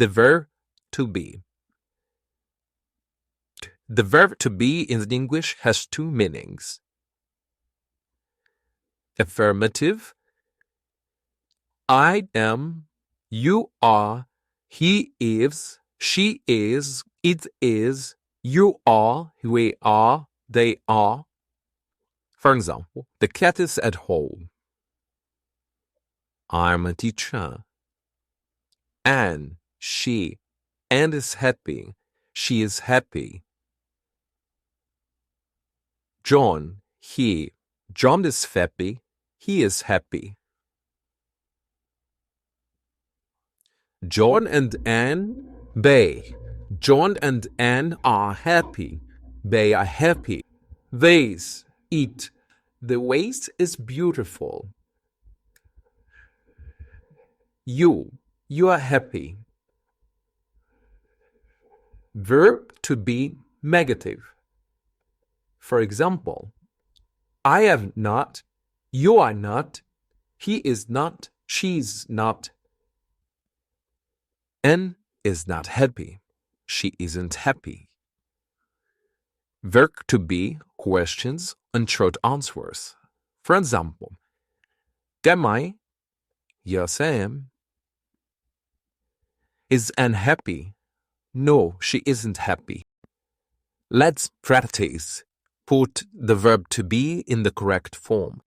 the verb to be. The verb to be in English has two meanings. Affirmative: I am, you are, he is, she is, it is, you are, we are, they are. For example, the cat is at home. I'm a teacher. Anne, she. Anne is happy. She is happy. John, he. John is happy. He is happy. John and Anne, they. John and Anne are happy. They are happy. Vase, it. The vase is beautiful. You are happy. Verb to be negative. For example, I have not, you are not, he is not, she's not. Anne is not happy. She isn't happy. Verb to be questions and short answers. For example, am I? Yes, I am. Is Anne happy? No, she isn't happy. Let's practice. Put the verb to be in the correct form.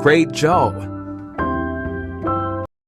Great job!